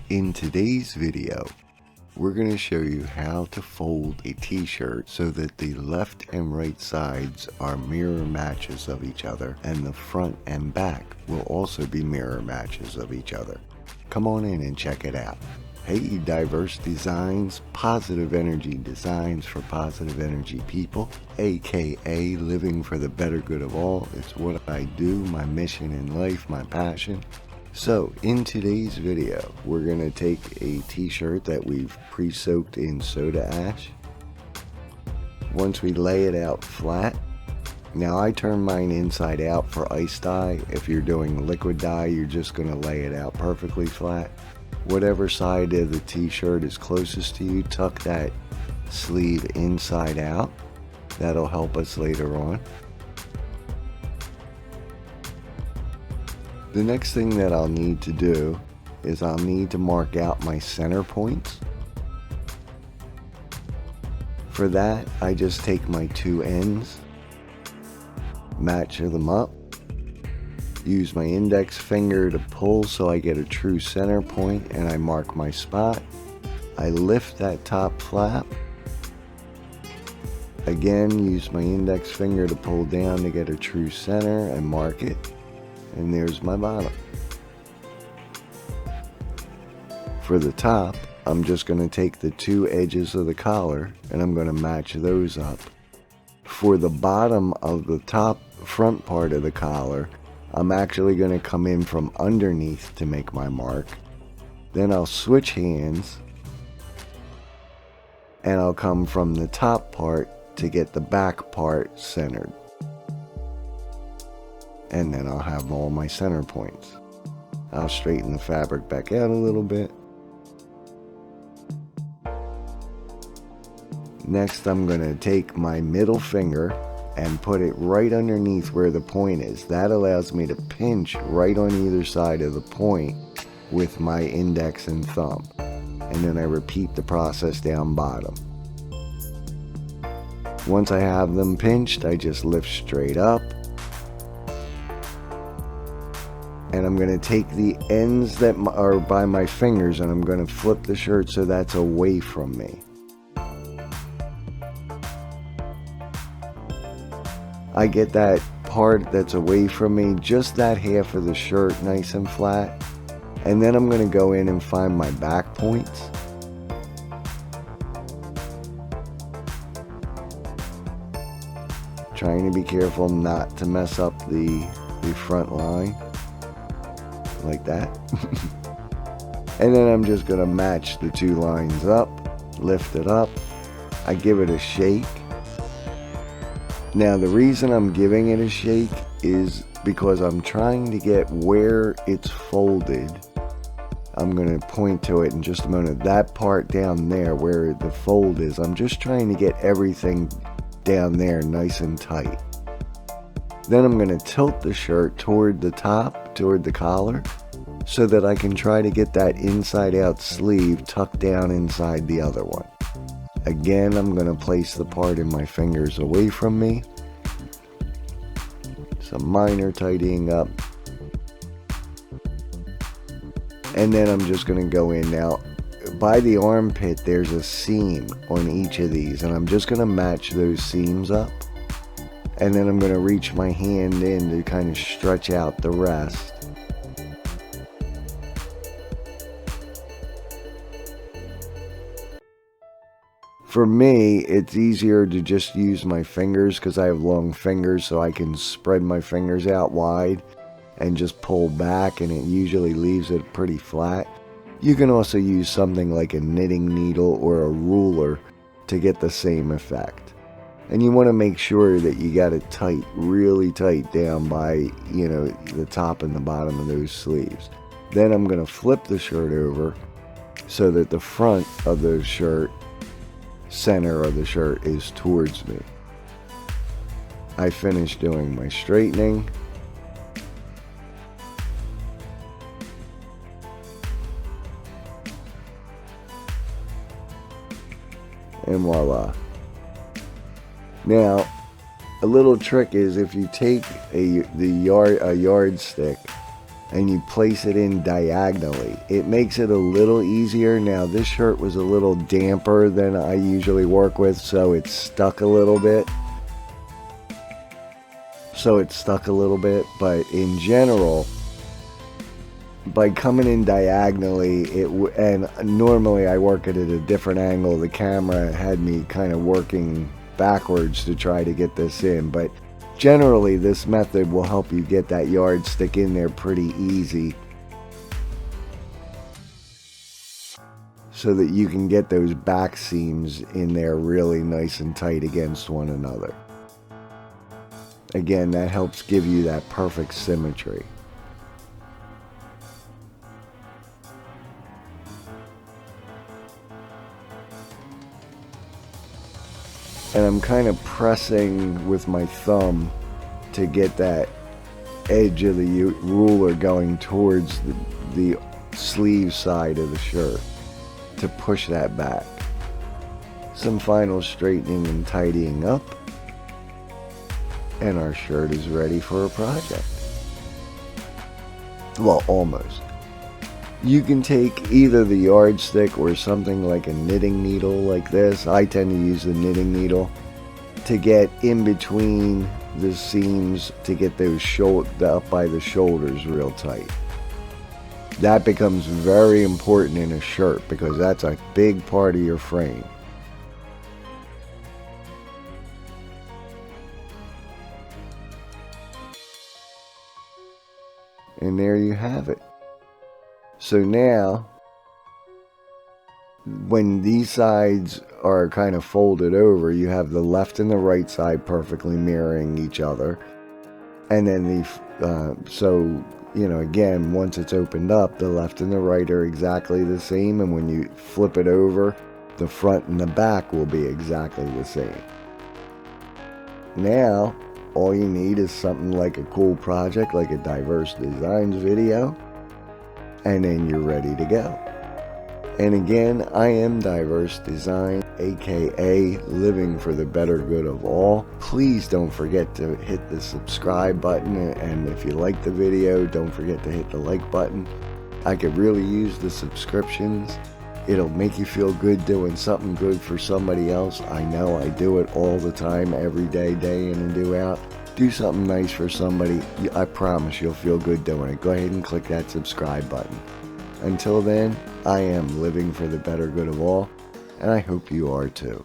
In today's video, we're going to show you how to fold a t-shirt so that the left and right sides are mirror matches of each other, and the front and back will also be mirror matches of each other. Come on in and check it out. Hey, Dyeverse Designs, positive energy designs for positive energy people, aka living for the better good of all. It's what I do, my mission in life, my passion. So in today's video, we're going to take a t-shirt that we've pre-soaked in soda ash. Once we lay it out flat, now I turn mine inside out for ice dye. If you're doing liquid dye, you're just going to lay it out perfectly flat. Whatever side of the t-shirt is closest to you, tuck that sleeve inside out. That'll help us later on. The next thing that I'll need to do is I'll need to mark out my center points. For that, I just take my two ends, match them up, use my index finger to pull so I get a true center point, and I mark my spot. I lift that top flap. Again, use my index finger to pull down to get a true center and mark it. And there's my bottom. For the top, I'm just going to take the two edges of the collar and I'm going to match those up. For the bottom of the top front part of the collar, I'm actually going to come in from underneath to make my mark. Then I'll switch hands and I'll come from the top part to get the back part centered. And then I'll have all my center points. I'll straighten the fabric back out a little bit. Next, I'm going to take my middle finger and put it right underneath where the point is. That allows me to pinch right on either side of the point with my index and thumb. And then I repeat the process down bottom. Once I have them pinched, I just lift straight up. And I'm going to take the ends that are by my fingers and I'm going to flip the shirt so that's away from me. I get that part that's away from me, just that half of the shirt nice and flat. And then I'm going to go in and find my back points. Trying to be careful not to mess up the front line. Like that. And then I'm just going to match the two lines up, lift it up. I give it a shake. Now the reason I'm giving it a shake is because I'm trying to get where it's folded. I'm going to point to it in just a moment. That part down there where the fold is, I'm just trying to get everything down there nice and tight. Then I'm going to tilt the shirt toward the top, toward the collar, so that I can try to get that inside out sleeve tucked down inside the other one. Again, I'm going to place the part in my fingers away from me. Some minor tidying up. And then I'm just going to go in. Now, by the armpit, there's a seam on each of these, and I'm just going to match those seams up. And then I'm going to reach my hand in to kind of stretch out the rest. For me, it's easier to just use my fingers because I have long fingers, so I can spread my fingers out wide and just pull back, and it usually leaves it pretty flat. You can also use something like a knitting needle or a ruler to get the same effect. And you want to make sure that you got it tight, really tight down by, the top and the bottom of those sleeves. Then I'm going to flip the shirt over so that the front of the shirt, center of the shirt, is towards me. I finish doing my straightening. And voila. Now, a little trick is if you take a yardstick and you place it in diagonally. It makes it a little easier. Now this shirt was a little damper than I usually work with, so it stuck a little bit. But in general, by coming in diagonally, and normally I work it at a different angle. The camera had me kind of working backwards to try to get this in, but generally this method will help you get that yardstick in there pretty easy, so that you can get those back seams in there really nice and tight against one another. Again, that helps give you that perfect symmetry. And I'm kind of pressing with my thumb to get that edge of the ruler going towards the sleeve side of the shirt to push that back. Some final straightening and tidying up, and our shirt is ready for a project. Well, almost. You can take either the yardstick or something like a knitting needle like this. I tend to use the knitting needle to get in between the seams, to get those up by the shoulders real tight. That becomes very important in a shirt because that's a big part of your frame. And there you have it. So now, when these sides are kind of folded over, you have the left and the right side perfectly mirroring each other. And then so, you know, again, once it's opened up, the left and the right are exactly the same. And when you flip it over, the front and the back will be exactly the same. Now, all you need is something like a cool project, like a Dyeverse Designs video, and then you're ready to go. And again, I am Dyeverse Design, aka Living for the Better Good of All. Please don't forget to hit the subscribe button, and if you like the video, don't forget to hit the like button. I could really use the subscriptions. It'll make you feel good doing something good for somebody else. I know I do it all the time, every day, day in and day out. Do something nice for somebody. I promise you'll feel good doing it. Go ahead and click that subscribe button. Until then, I am living for the better good of all, and I hope you are too.